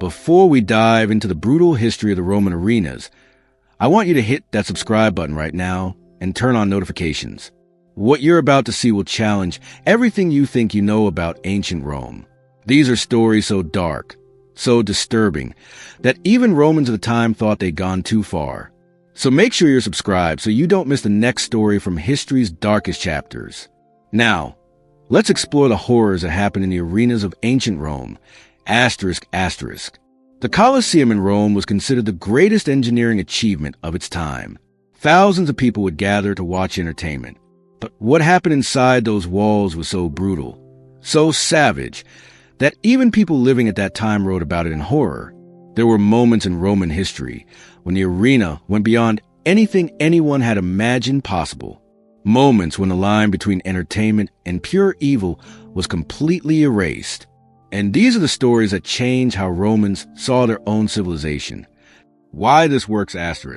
Before we dive into the brutal history of the Roman arenas, I want you to hit that subscribe button right now and turn on notifications. What you're about to see will challenge everything you think you know about ancient Rome. These are stories so dark, so disturbing, that even Romans of the time thought they'd gone too far. So make sure you're subscribed so you don't miss the next story from history's darkest chapters. Now, let's explore the horrors that happened in the arenas of ancient Rome. ***. The Colosseum in Rome was considered the greatest engineering achievement of its time. Thousands of people would gather to watch entertainment. But what happened inside those walls was so brutal, so savage, that even people living at that time wrote about it in horror. There were moments in Roman history when the arena went beyond anything anyone had imagined possible. Moments when the line between entertainment and pure evil was completely erased. And these are the stories that change how Romans saw their own civilization. Why this works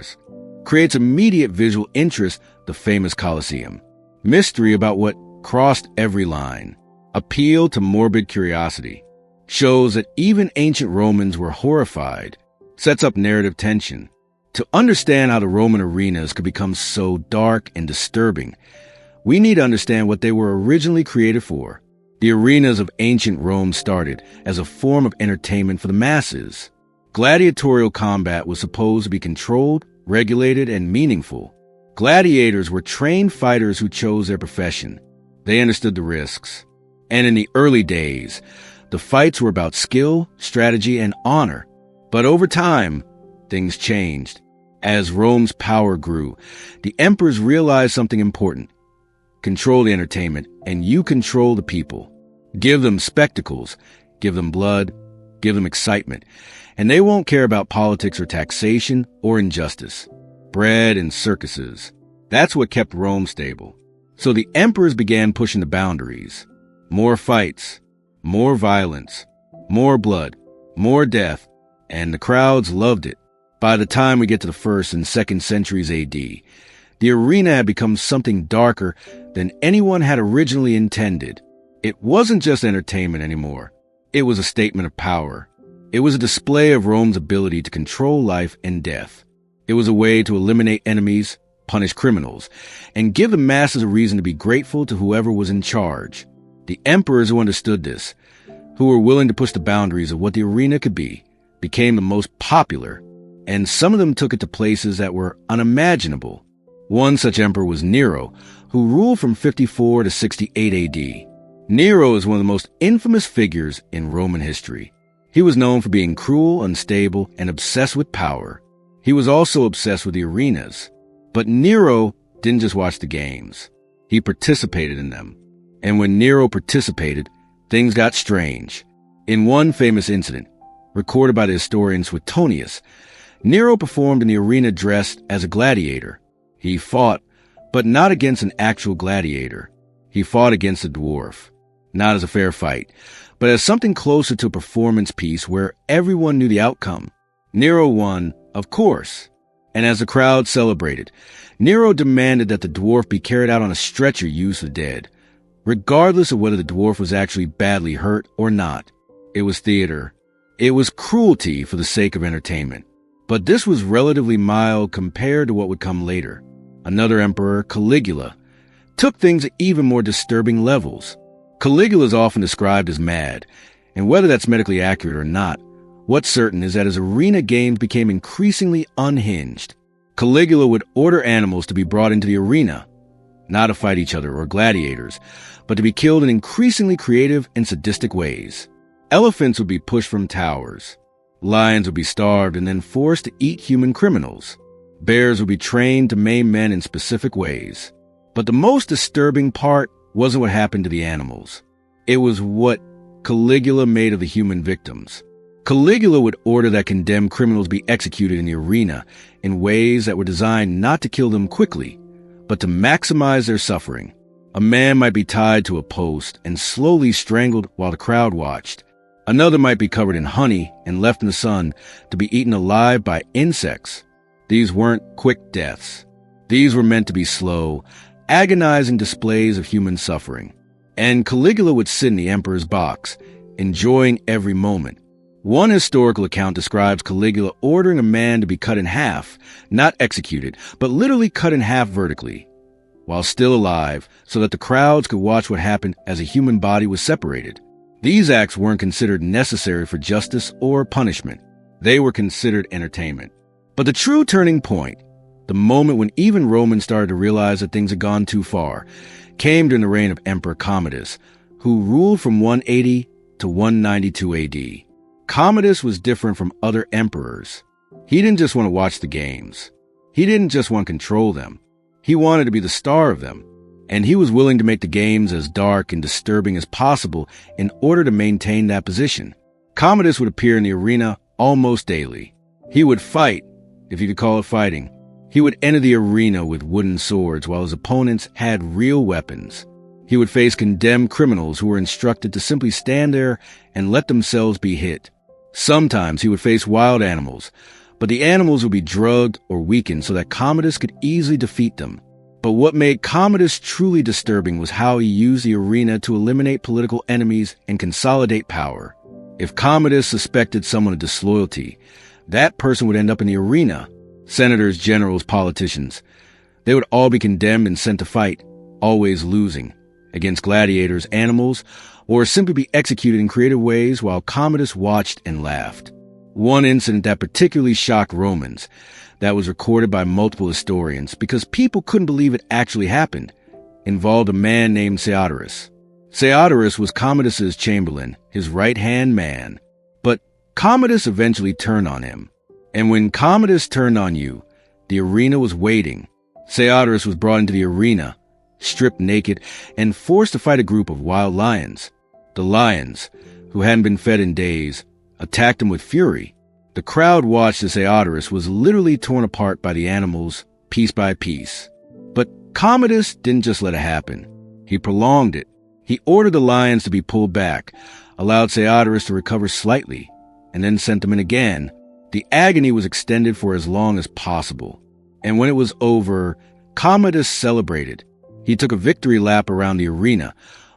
* creates immediate visual interest, the famous Colosseum. Mystery about what crossed every line. Appeal to morbid curiosity. Shows that even ancient Romans were horrified. Sets up narrative tension. To understand how the Roman arenas could become so dark and disturbing, we need to understand what they were originally created for. The arenas of ancient Rome started as a form of entertainment for the masses. Gladiatorial combat was supposed to be controlled, regulated, and meaningful. Gladiators were trained fighters who chose their profession. They understood the risks. And in the early days, the fights were about skill, strategy, and honor. But over time, things changed. As Rome's power grew, the emperors realized something important. Control the entertainment, and you control the people. Give them spectacles, give them blood, give them excitement, and they won't care about politics or taxation or injustice. Bread and circuses. That's what kept Rome stable. So the emperors began pushing the boundaries. More fights, more violence, more blood, more death, and the crowds loved it. By the time we get to the 1st and 2nd centuries AD, the arena had become something darker than anyone had originally intended. It wasn't just entertainment anymore. It was a statement of power. It was a display of Rome's ability to control life and death. It was a way to eliminate enemies, punish criminals, and give the masses a reason to be grateful to whoever was in charge. The emperors who understood this, who were willing to push the boundaries of what the arena could be, became the most popular, and some of them took it to places that were unimaginable. One such emperor was Nero, who ruled from 54 to 68 AD. Nero is one of the most infamous figures in Roman history. He was known for being cruel, unstable, and obsessed with power. He was also obsessed with the arenas. But Nero didn't just watch the games. He participated in them. And when Nero participated, things got strange. In one famous incident, recorded by the historian Suetonius, Nero performed in the arena dressed as a gladiator. He fought, but not against an actual gladiator. He fought against a dwarf. Not as a fair fight, but as something closer to a performance piece where everyone knew the outcome. Nero won, of course. And as the crowd celebrated, Nero demanded that the dwarf be carried out on a stretcher used for the dead, regardless of whether the dwarf was actually badly hurt or not. It was theater. It was cruelty for the sake of entertainment. But this was relatively mild compared to what would come later. Another emperor, Caligula, took things to even more disturbing levels. Caligula is often described as mad, and whether that's medically accurate or not, what's certain is that his arena games became increasingly unhinged. Caligula would order animals to be brought into the arena, not to fight each other or gladiators, but to be killed in increasingly creative and sadistic ways. Elephants would be pushed from towers. Lions would be starved and then forced to eat human criminals. Bears would be trained to maim men in specific ways. But the most disturbing part wasn't what happened to the animals. It was what Caligula made of the human victims. Caligula would order that condemned criminals be executed in the arena in ways that were designed not to kill them quickly, but to maximize their suffering. A man might be tied to a post and slowly strangled while the crowd watched. Another might be covered in honey and left in the sun to be eaten alive by insects. These weren't quick deaths. These were meant to be slow, agonizing displays of human suffering. And Caligula would sit in the emperor's box, enjoying every moment. One historical account describes Caligula ordering a man to be cut in half, not executed, but literally cut in half vertically, while still alive, so that the crowds could watch what happened as a human body was separated. These acts weren't considered necessary for justice or punishment. They were considered entertainment. But the true turning point, the moment when even Romans started to realize that things had gone too far, came during the reign of Emperor Commodus, who ruled from 180 to 192 AD. Commodus was different from other emperors. He didn't just want to watch the games. He didn't just want to control them. He wanted to be the star of them. And he was willing to make the games as dark and disturbing as possible in order to maintain that position. Commodus would appear in the arena almost daily. He would fight, if you could call it fighting. He would enter the arena with wooden swords while his opponents had real weapons. He would face condemned criminals who were instructed to simply stand there and let themselves be hit. Sometimes he would face wild animals, but the animals would be drugged or weakened so that Commodus could easily defeat them. But what made Commodus truly disturbing was how he used the arena to eliminate political enemies and consolidate power. If Commodus suspected someone of disloyalty, that person would end up in the arena. Senators, generals, politicians. They would all be condemned and sent to fight, always losing, against gladiators, animals, or simply be executed in creative ways while Commodus watched and laughed. One incident that particularly shocked Romans, that was recorded by multiple historians because people couldn't believe it actually happened, involved a man named Ceodorus. Ceodorus was Commodus's chamberlain, his right-hand man. But Commodus eventually turned on him. And when Commodus turned on you, the arena was waiting. Ceodorus was brought into the arena, stripped naked, and forced to fight a group of wild lions. The lions, who hadn't been fed in days, attacked him with fury. The crowd watched as Ceodorus was literally torn apart by the animals, piece by piece. But Commodus didn't just let it happen. He prolonged it. He ordered the lions to be pulled back, allowed Ceodorus to recover slightly, and then sent them in again. The agony was extended for as long as possible. And when it was over, Commodus celebrated. He took a victory lap around the arena,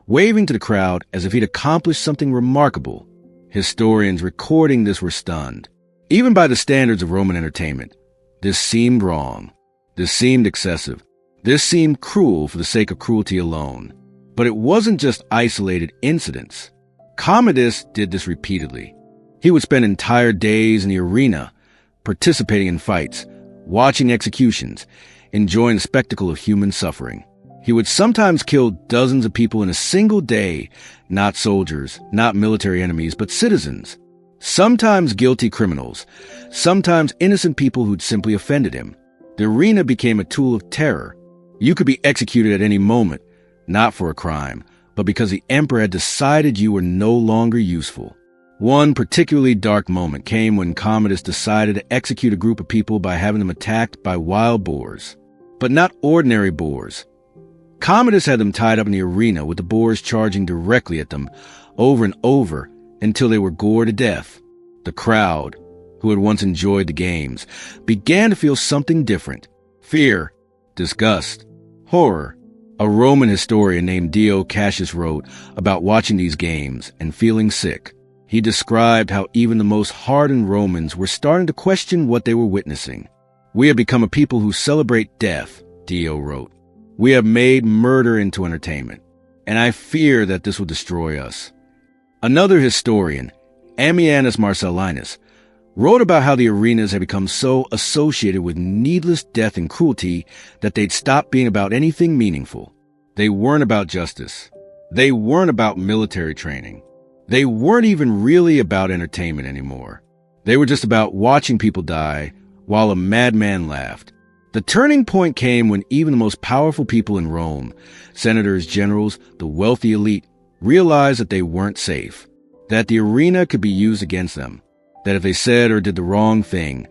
waving to the crowd as if he'd accomplished something remarkable. Historians recording this were stunned. Even by the standards of Roman entertainment, this seemed wrong. This seemed excessive. This seemed cruel for the sake of cruelty alone. But it wasn't just isolated incidents. Commodus did this repeatedly. He would spend entire days in the arena, participating in fights, watching executions, enjoying the spectacle of human suffering. He would sometimes kill dozens of people in a single day, not soldiers, not military enemies, but citizens. Sometimes guilty criminals, sometimes innocent people who'd simply offended him. The arena became a tool of terror. You could be executed at any moment, not for a crime, but because the emperor had decided you were no longer useful. One particularly dark moment came when Commodus decided to execute a group of people by having them attacked by wild boars. But not ordinary boars. Commodus had them tied up in the arena with the boars charging directly at them over and over until they were gored to death. The crowd, who had once enjoyed the games, began to feel something different. Fear, disgust, horror. A Roman historian named Dio Cassius wrote about watching these games and feeling sick. He described how even the most hardened Romans were starting to question what they were witnessing. "We have become a people who celebrate death," Dio wrote. "We have made murder into entertainment, and I fear that this will destroy us." Another historian, Ammianus Marcellinus, wrote about how the arenas had become so associated with needless death and cruelty that they'd stopped being about anything meaningful. They weren't about justice. They weren't about military training. They weren't even really about entertainment anymore. They were just about watching people die while a madman laughed. The turning point came when even the most powerful people in Rome, senators, generals, the wealthy elite, realized that they weren't safe, that the arena could be used against them, that if they said or did the wrong thing,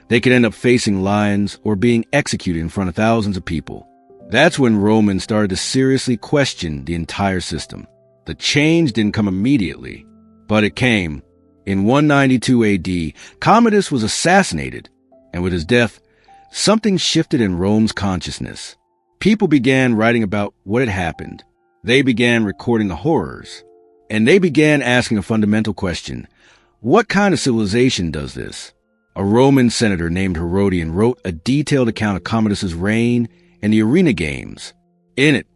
they could end up facing lions or being executed in front of thousands of people. That's when Romans started to seriously question the entire system. The change didn't come immediately, but it came. In 192 AD, Commodus was assassinated, and with his death, something shifted in Rome's consciousness. People began writing about what had happened. They began recording the horrors. And they began asking a fundamental question. What kind of civilization does this? A Roman senator named Herodian wrote a detailed account of Commodus's reign and the arena games. In it,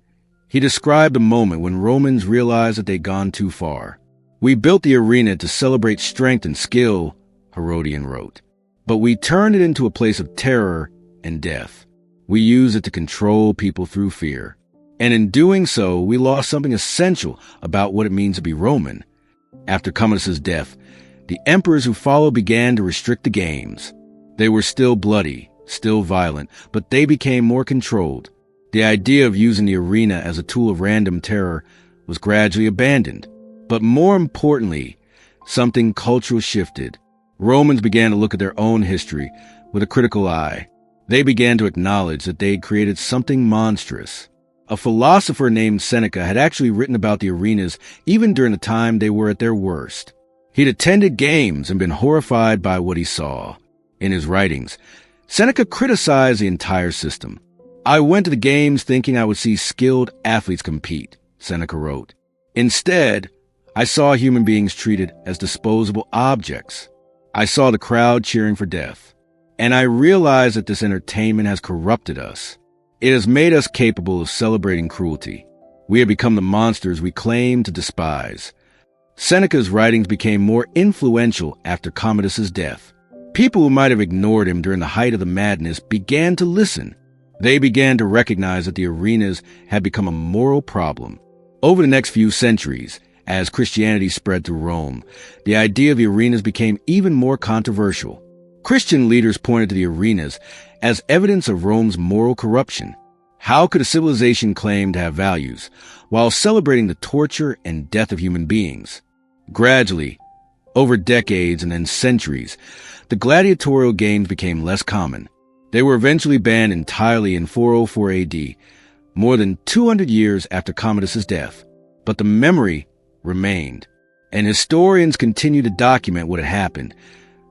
he described a moment when Romans realized that they'd gone too far. "We built the arena to celebrate strength and skill," Herodian wrote, "but we turned it into a place of terror and death. We used it to control people through fear. And in doing so, we lost something essential about what it means to be Roman." After Commodus's death, the emperors who followed began to restrict the games. They were still bloody, still violent, but they became more controlled. The idea of using the arena as a tool of random terror was gradually abandoned. But more importantly, something cultural shifted. Romans began to look at their own history with a critical eye. They began to acknowledge that they had created something monstrous. A philosopher named Seneca had actually written about the arenas even during the time they were at their worst. He'd attended games and been horrified by what he saw. In his writings, Seneca criticized the entire system. "I went to the games thinking I would see skilled athletes compete," Seneca wrote. "Instead, I saw human beings treated as disposable objects. I saw the crowd cheering for death. And I realized that this entertainment has corrupted us. It has made us capable of celebrating cruelty. We have become the monsters we claim to despise." Seneca's writings became more influential after Commodus's death. People who might have ignored him during the height of the madness began to listen. They began to recognize that the arenas had become a moral problem. Over the next few centuries, as Christianity spread through Rome, the idea of the arenas became even more controversial. Christian leaders pointed to the arenas as evidence of Rome's moral corruption. How could a civilization claim to have values while celebrating the torture and death of human beings? Gradually, over decades and then centuries, the gladiatorial games became less common. They were eventually banned entirely in 404 AD, more than 200 years after Commodus's death. But the memory remained, and historians continue to document what had happened,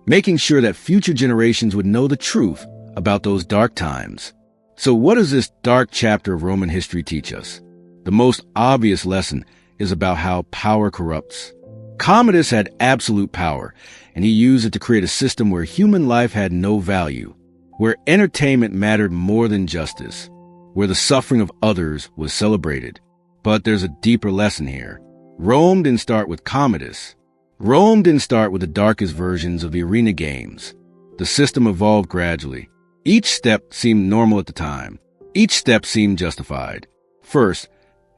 making sure that future generations would know the truth about those dark times. So what does this dark chapter of Roman history teach us? The most obvious lesson is about how power corrupts. Commodus had absolute power, and he used it to create a system where human life had no value, where entertainment mattered more than justice, where the suffering of others was celebrated. But there's a deeper lesson here. Rome didn't start with Commodus. Rome didn't start with the darkest versions of the arena games. The system evolved gradually. Each step seemed normal at the time. Each step seemed justified. First,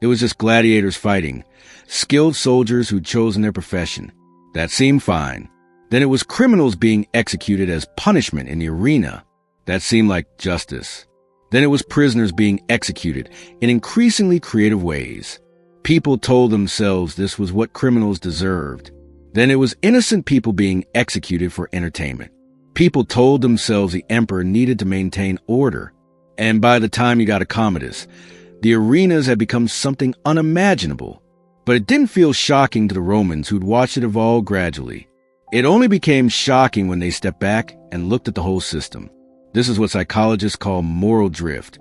it was just gladiators fighting, skilled soldiers who'd chosen their profession. That seemed fine. Then it was criminals being executed as punishment in the arena. That seemed like justice. Then it was prisoners being executed in increasingly creative ways. People told themselves this was what criminals deserved. Then it was innocent people being executed for entertainment. People told themselves the emperor needed to maintain order. And by the time you got to Commodus, the arenas had become something unimaginable. But it didn't feel shocking to the Romans who'd watched it evolve gradually. It only became shocking when they stepped back and looked at the whole system. This is what psychologists call moral drift,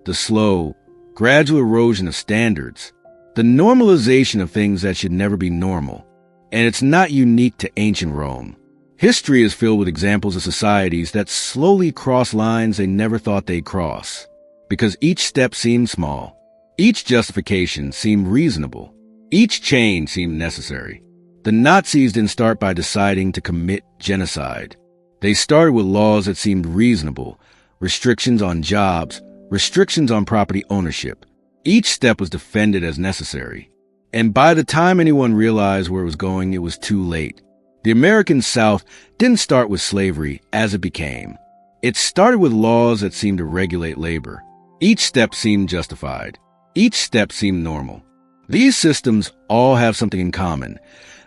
the slow, gradual erosion of standards, the normalization of things that should never be normal. And it's not unique to ancient Rome. History is filled with examples of societies that slowly cross lines they never thought they'd cross, because each step seemed small, each justification seemed reasonable, each change seemed necessary. The Nazis didn't start by deciding to commit genocide. They started with laws that seemed reasonable, restrictions on jobs, restrictions on property ownership. Each step was defended as necessary. And by the time anyone realized where it was going, it was too late. The American South didn't start with slavery as it became. It started with laws that seemed to regulate labor. Each step seemed justified. Each step seemed normal. These systems all have something in common.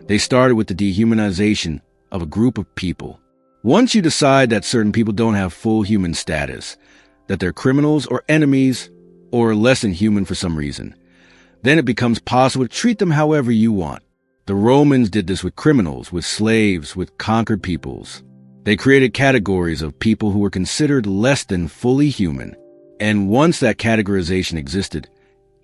They started with the dehumanization of a group of people. Once you decide that certain people don't have full human status, that they're criminals or enemies or less than human for some reason, then it becomes possible to treat them however you want. The Romans did this with criminals, with slaves, with conquered peoples. They created categories of people who were considered less than fully human. And once that categorization existed,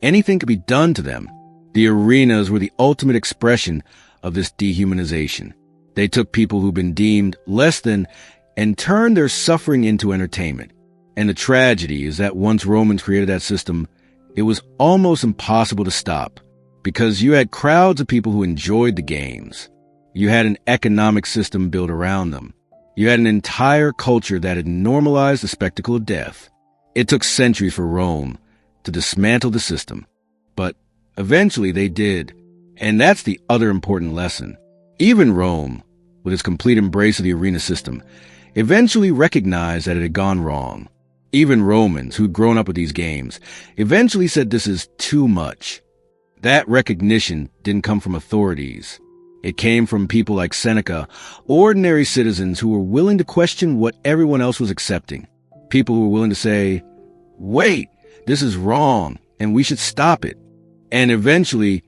anything could be done to them. The arenas were the ultimate expression of this dehumanization. They took people who've been deemed less than and turned their suffering into entertainment. And the tragedy is that once Romans created that system, it was almost impossible to stop because you had crowds of people who enjoyed the games. You had an economic system built around them. You had an entire culture that had normalized the spectacle of death. It took centuries for Rome to dismantle the system, but eventually they did. And that's the other important lesson. Even Rome, with its complete embrace of the arena system, eventually recognized that it had gone wrong. Even Romans, who'd grown up with these games, eventually said this is too much. That recognition didn't come from authorities. It came from people like Seneca, ordinary citizens who were willing to question what everyone else was accepting. People who were willing to say, wait, this is wrong, and we should stop it. And eventually,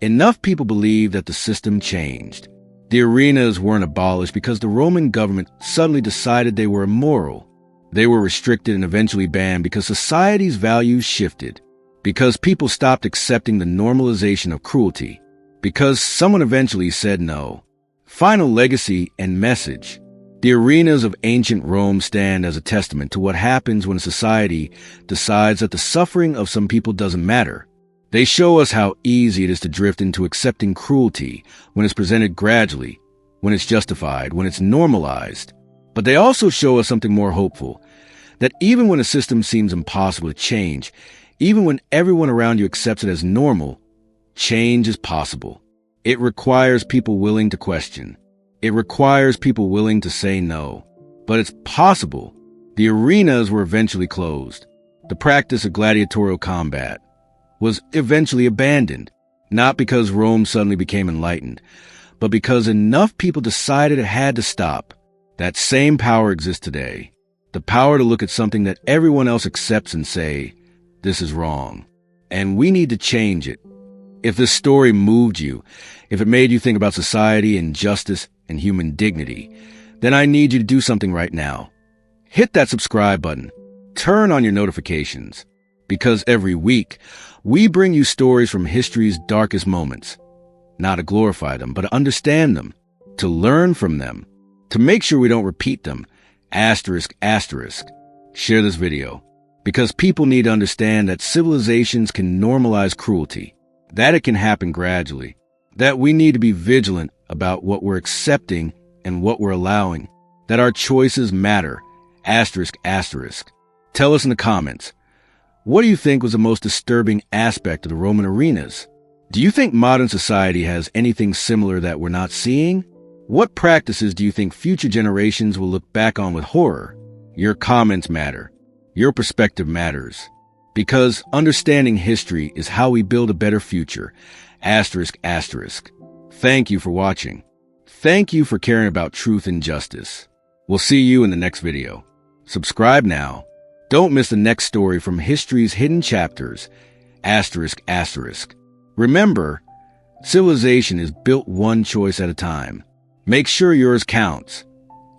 enough people believed that the system changed. The arenas weren't abolished because the Roman government suddenly decided they were immoral. They were restricted and eventually banned because society's values shifted, because people stopped accepting the normalization of cruelty, because someone eventually said no. Final legacy and message. The arenas of ancient Rome stand as a testament to what happens when a society decides that the suffering of some people doesn't matter. They show us how easy it is to drift into accepting cruelty when it's presented gradually, when it's justified, when it's normalized. But they also show us something more hopeful, that even when a system seems impossible to change, even when everyone around you accepts it as normal, change is possible. It requires people willing to question. It requires people willing to say no. But it's possible. The arenas were eventually closed. The practice of gladiatorial combat was eventually abandoned, not because Rome suddenly became enlightened, but because enough people decided it had to stop. That same power exists today. The power to look at something that everyone else accepts and say, this is wrong. And we need to change it. If this story moved you, if it made you think about society and justice and human dignity, then I need you to do something right now. Hit that subscribe button. Turn on your notifications. Because every week, we bring you stories from history's darkest moments. Not to glorify them, but to understand them, to learn from them, to make sure we don't repeat them. Asterisk, asterisk. Share this video. Because people need to understand that civilizations can normalize cruelty, that it can happen gradually, that we need to be vigilant about what we're accepting and what we're allowing, that our choices matter. Asterisk, asterisk. Tell us in the comments, what do you think was the most disturbing aspect of the Roman arenas? Do you think modern society has anything similar that we're not seeing? What practices do you think future generations will look back on with horror? Your comments matter. Your perspective matters. Because understanding history is how we build a better future. Asterisk, asterisk. Thank you for watching. Thank you for caring about truth and justice. We'll see you in the next video. Subscribe now. Don't miss the next story from history's hidden chapters. Asterisk, asterisk. Remember, civilization is built one choice at a time. Make sure yours counts.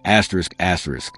Asterisk, asterisk.